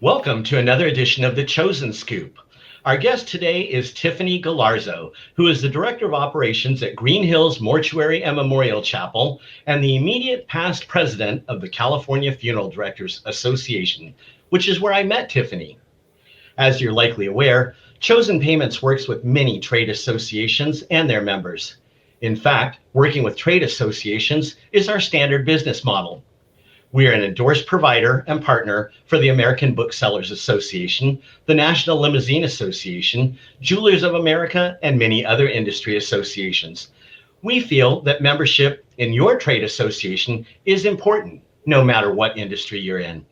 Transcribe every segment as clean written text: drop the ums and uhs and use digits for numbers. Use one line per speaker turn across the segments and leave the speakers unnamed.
Welcome to another edition of The Chosen Scoop. Our guest today is Tiffany Gallarzo, who is the Director of Operations at Green Hills Mortuary and Memorial Chapel and the immediate past president of the California Funeral Directors Association, which is where I met Tiffany. As you're likely aware, Chosen Payments works with many trade associations and their members. In fact, working with trade associations is our standard business model. We are an endorsed provider and partner for the American Booksellers Association, the National Limousine Association, Jewelers of America, and many other industry associations. We feel that membership in your trade association is important, no matter what industry you're in.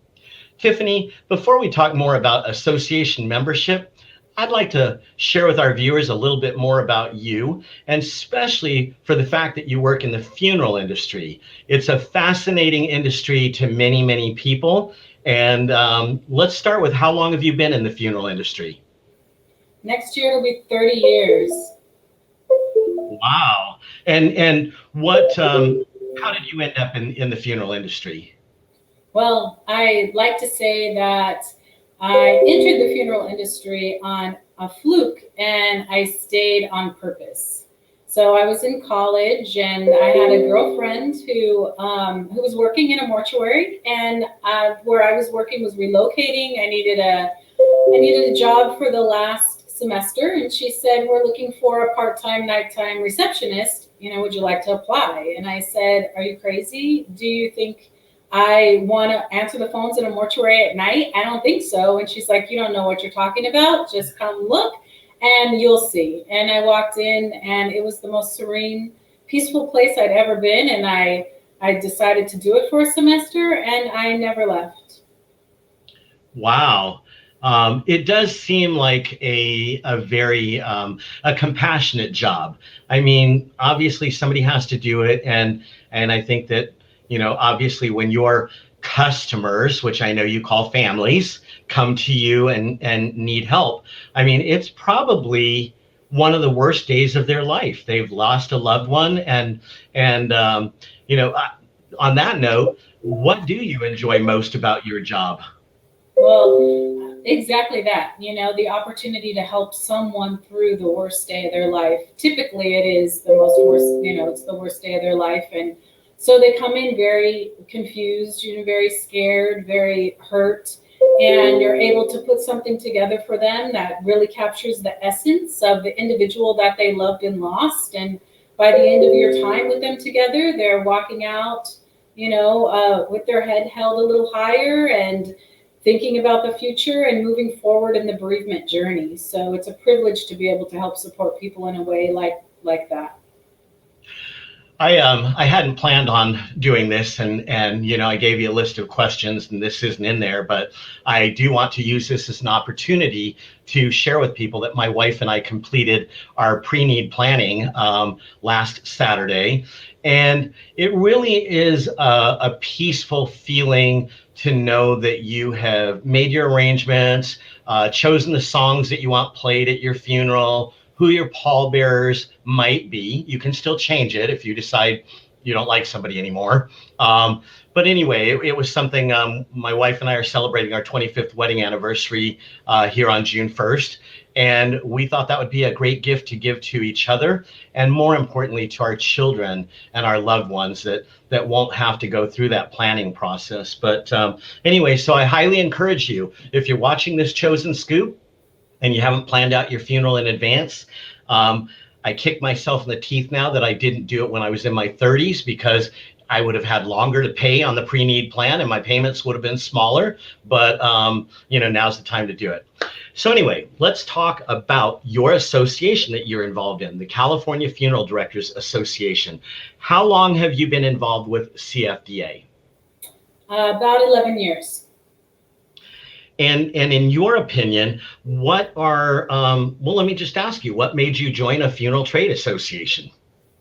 Tiffany, before we talk more about association membership, I'd like to share with our viewers a little bit more about you, and especially for the fact that you work in the funeral industry. It's a fascinating industry to many, many people. And let's start with, how long have you been in the funeral industry?
Next year it'll be 30 years.
Wow. And what, how did you end up in the funeral industry?
Well, I like to say that I entered the funeral industry on a fluke and I stayed on purpose. So I was in college and I had a girlfriend who was working in a mortuary, and where I was working was relocating. I needed a job for the last semester, and she said, "We're looking for a part-time nighttime receptionist. Would you like to apply?" And I said, "Are you crazy? Do you think I want to answer the phones in a mortuary at night? I don't think so." And she's like, "You don't know what you're talking about. Just come look and you'll see." And I walked in and it was the most serene, peaceful place I'd ever been. And I decided to do it for a semester and I never left.
Wow. It does seem like a very a compassionate job. I mean, obviously somebody has to do it, and I think that, obviously when your customers, which I know you call families, come to you and need help, I mean, it's probably one of the worst days of their life. They've lost a loved one, and on that note, what do you enjoy most about your job?
Well, exactly that. The opportunity to help someone through the worst day of their life. Typically, it is the most worst, it's the worst day of their life. And so they come in very confused, very scared, very hurt. And you're able to put something together for them that really captures the essence of the individual that they loved and lost. And by the end of your time with them together, they're walking out, with their head held a little higher and thinking about the future and moving forward in the bereavement journey. So it's a privilege to be able to help support people in a way like that.
I hadn't planned on doing this, and I gave you a list of questions and this isn't in there, but I do want to use this as an opportunity to share with people that my wife and I completed our pre-need planning last Saturday. And it really is a peaceful feeling to know that you have made your arrangements, chosen the songs that you want played at your funeral, who your pallbearers might be. You can still change it if you decide you don't like somebody anymore. But anyway, it was something. My wife and I are celebrating our 25th wedding anniversary here on June 1st. And we thought that would be a great gift to give to each other, and more importantly, to our children and our loved ones that won't have to go through that planning process. But anyway, so I highly encourage you, if you're watching this Chosen Scoop, and you haven't planned out your funeral in advance. I kick myself in the teeth now that I didn't do it when I was in my 30s, because I would have had longer to pay on the pre-need plan and my payments would have been smaller. But now's the time to do it. So anyway, let's talk about your association that you're involved in, the California Funeral Directors Association. How long have you been involved with CFDA?
About 11 years.
And in your opinion, what are, let me just ask you, what made you join a funeral trade association?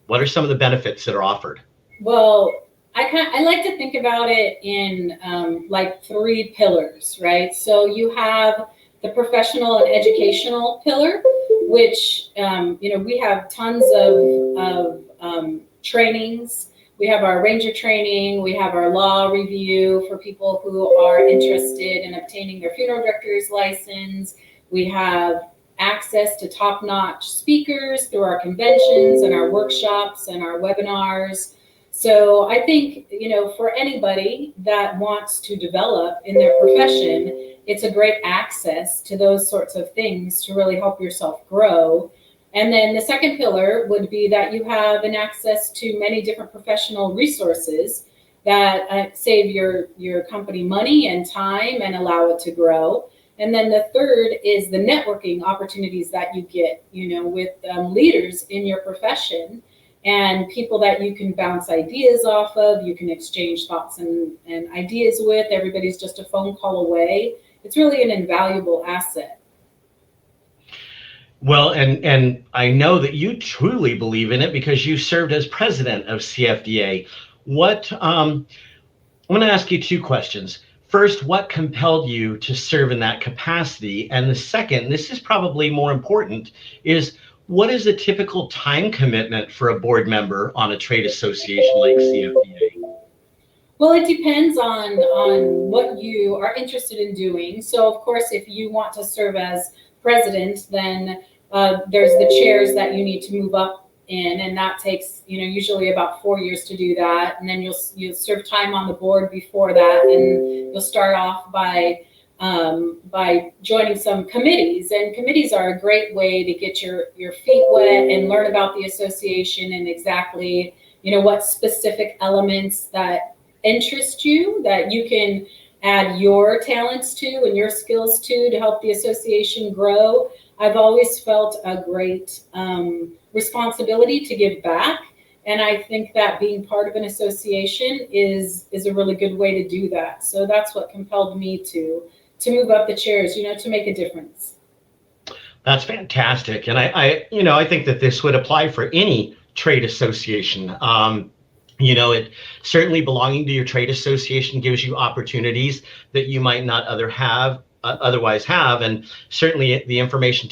What are some of the benefits that are offered?
Well, I like to think about it in like three pillars, right? So you have the professional and educational pillar, which, we have tons of trainings. we have our ranger training, we have our law review for people who are interested in obtaining their funeral director's license. We have access to top-notch speakers through our conventions and our workshops and our webinars. So I think, for anybody that wants to develop in their profession, it's a great access to those sorts of things to really help yourself grow. And then the second pillar would be that you have an access to many different professional resources that save your company money and time and allow it to grow. And then the third is the networking opportunities that you get, with leaders in your profession and people that you can bounce ideas off of, you can exchange thoughts and ideas with. Everybody's just a phone call away. It's really an invaluable asset.
Well, and I know that you truly believe in it because you served as president of CFDA. I'm going to ask you two questions. First, what compelled you to serve in that capacity? And the second, this is probably more important, is what is a typical time commitment for a board member on a trade association like CFDA?
Well, it depends on what you are interested in doing. So, of course, if you want to serve as president, then there's the chairs that you need to move up in, and that takes usually about 4 years to do that. And then you'll serve time on the board before that, and you'll start off by joining some committees. And committees are a great way to get your feet wet and learn about the association and exactly what specific elements that interest you that you can add your talents to and your skills to help the association grow. I've always felt a great responsibility to give back. And I think that being part of an association is a really good way to do that. So that's what compelled me to move up the chairs, to make a difference.
That's fantastic. And I think that this would apply for any trade association. It certainly belonging to your trade association gives you opportunities that you might not otherwise have, and certainly the information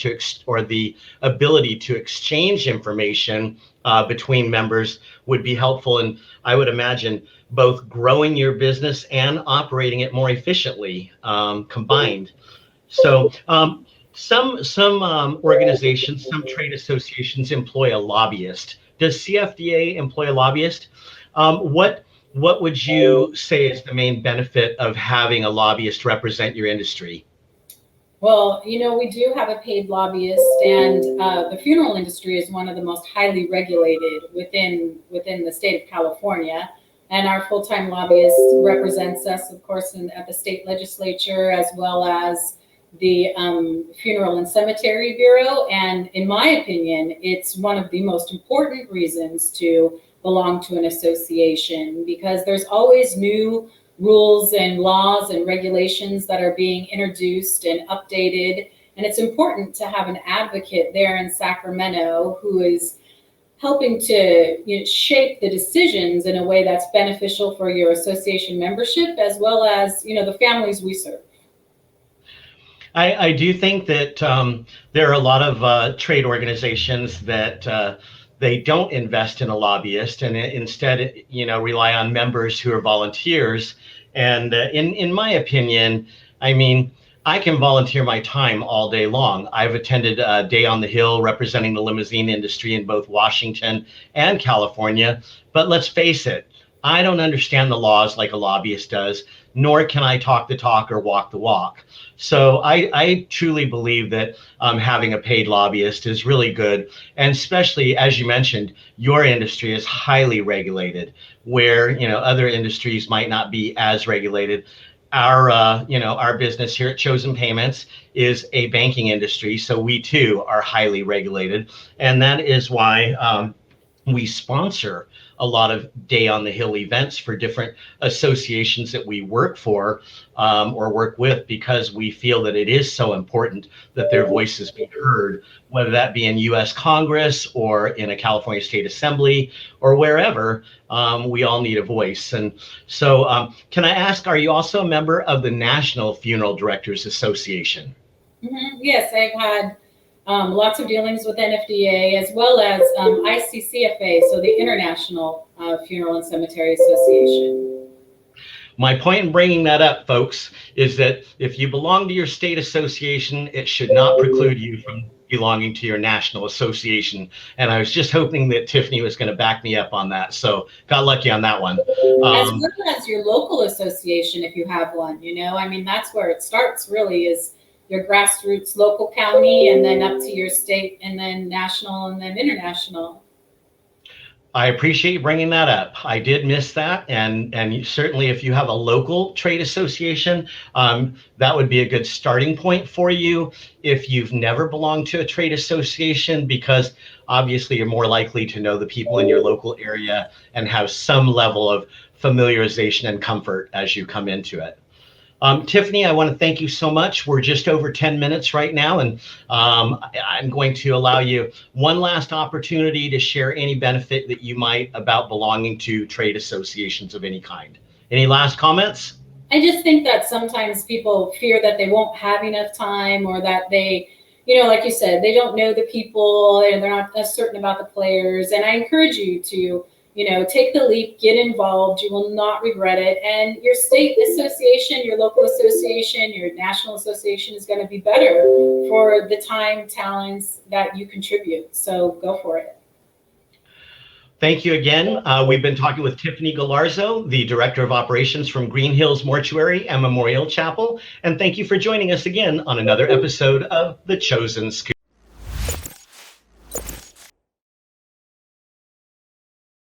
or the ability to exchange information between members would be helpful. And I would imagine both growing your business and operating it more efficiently combined. So some organizations, some trade associations employ a lobbyist. Does CFDA employ a lobbyist? What would you say is the main benefit of having a lobbyist represent your industry?
Well, we do have a paid lobbyist, and the funeral industry is one of the most highly regulated within the state of California. And our full-time lobbyist represents us, of course, at the state legislature, as well as the Funeral and Cemetery Bureau. And in my opinion, it's one of the most important reasons to belong to an association, because there's always new rules and laws and regulations that are being introduced and updated. And it's important to have an advocate there in Sacramento who is helping to shape the decisions in a way that's beneficial for your association membership, as well as the families we serve.
I do think that there are a lot of trade organizations that they don't invest in a lobbyist, and instead rely on members who are volunteers. And in my opinion, I can volunteer my time all day long. I've attended a Day on the Hill representing the limousine industry in both Washington and California. But let's face it, I don't understand the laws like a lobbyist does, nor can I talk the talk or walk the walk. So I truly believe that having a paid lobbyist is really good. And especially, as you mentioned, your industry is highly regulated, where other industries might not be as regulated. Our business here at Chosen Payments is a banking industry, so we too are highly regulated, and that is why we sponsor a lot of Day on the Hill events for different associations that we work for or work with, because we feel that it is so important that their voices be heard, whether that be in U.S. Congress or in a California State Assembly or wherever. We all need a voice. And so can I ask, are you also a member of the National Funeral Directors Association?
Mm-hmm. Yes, I've had lots of dealings with NFDA, as well as ICCFA, so the International Funeral and Cemetery Association.
My point in bringing that up, folks, is that if you belong to your state association, it should not preclude you from belonging to your national association. And I was just hoping that Tiffany was going to back me up on that. So got lucky on that one.
As well as your local association, if you have one, I mean, that's where it starts really, is your grassroots local county, and then up to your state, and then national, and then international.
I appreciate you bringing that up. I did miss that, and certainly if you have a local trade association, that would be a good starting point for you if you've never belonged to a trade association, because obviously you're more likely to know the people in your local area and have some level of familiarization and comfort as you come into it. Tiffany, I want to thank you so much. We're just over 10 minutes right now, and I'm going to allow you one last opportunity to share any benefit that you might about belonging to trade associations of any kind. Any last comments?
I just think that sometimes people fear that they won't have enough time, or that they, like you said, they don't know the people and they're not certain about the players. And I encourage you to take the leap, get involved. You will not regret it. And your state association, your local association, your national association is going to be better for the time, talents that you contribute. So go for it.
Thank you again. We've been talking with Tiffany Gallarzo, the Director of Operations from Green Hills Mortuary and Memorial Chapel. And thank you for joining us again on another episode of The Chosen Scoop.